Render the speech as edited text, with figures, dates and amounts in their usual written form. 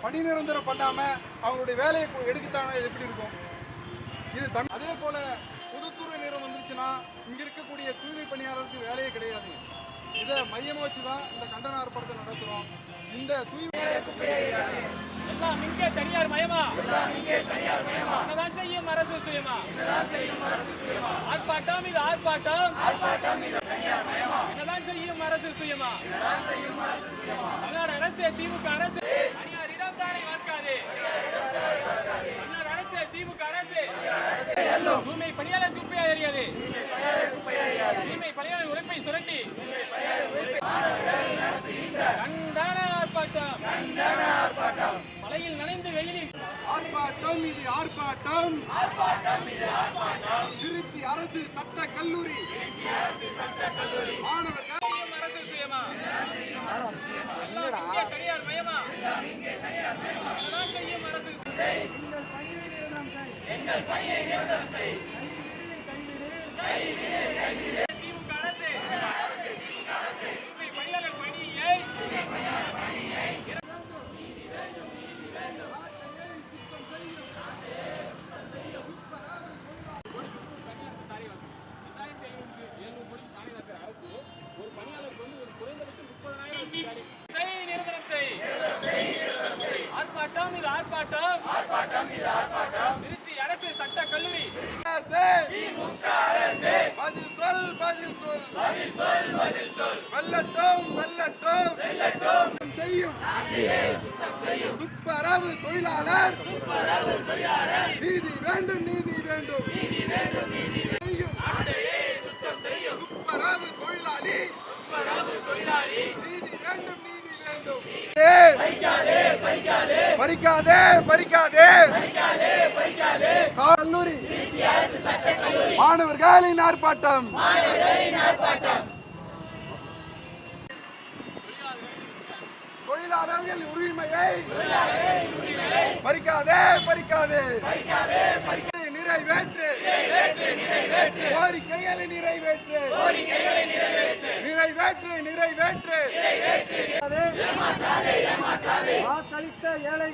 பணி நிரந்தரம் பண்ணாம அவங்களுடைய வேலையை எடுக்கத்தானே எப்படி இருக்கும்? இது அதே போல பொதுத்துறை நேரம் வந்துருச்சுன்னா இங்க இருக்கக்கூடிய தூய்மை பணியாளருக்கு வேலையே கிடையாது. இதை மையமா வச்சுதான் இந்த கண்டன ஆர்ப்பாட்டத்தை நடத்துறோம். இந்த தூய்மை எல்லாம் இங்கே தனியார் மயமா, என்னதான் செய்யும் அரசு சுயமா, ஆர்ப்பாட்டம் இது ஆர்ப்பாட்டம், என்னதான் செய்யும் அரசு சுயமா, தமிழ்நாடு அரசு திமுக அரசு தனியாரிடம் தானே வாக்காது, தமிழ்நாடு அரசு திமுக அரசு தூய்மை பணியாளர் குப்பையா எறியாது, தூய்மை பணியாளர் உழைப்பை சுரண்டி கண்டன ஆர்ப்பாட்டம், மழையில் நனைந்து வெயிலில் ஆர்ப்பாட்டம் இது ஆர்ப்பாட்டம், திருச்சி அரசு சட்ட கல்லூரி மாணவர்கள் அரசு சுயமா, எல்லாம் இங்கே தனியார் மயமா, என்னதான் செய்யும் அரசு எங்கள் பணியை நிரந்தரம் செய், திமுக அரசு தூய்மை பணியாளர் பணியை ஆர்ப்பாட்டம் இது ஆர்ப்பாட்டம், திருச்சி அரசு சட்ட கல்லூரி செய்யும் துப்புரவு தொழிலாளர் நீதி வேண்டும், நீதி வேண்டும், துப்புரவு தொழிலாளி நீதி வேண்டும், நீதி வேண்டும். பறிக்காதே பறிக்காதே கல்லூரி மாணவர்களின் ஆர்ப்பாட்டம், தொழிலாளர்கள் உரிமையை பறிக்காதே பறிக்காதே நிறைவேற்று, கோரிக்கைகளை நிறைவேற்று, நிறைவேற்று, நிறைவேற்று. வாக்களித்த ஏழை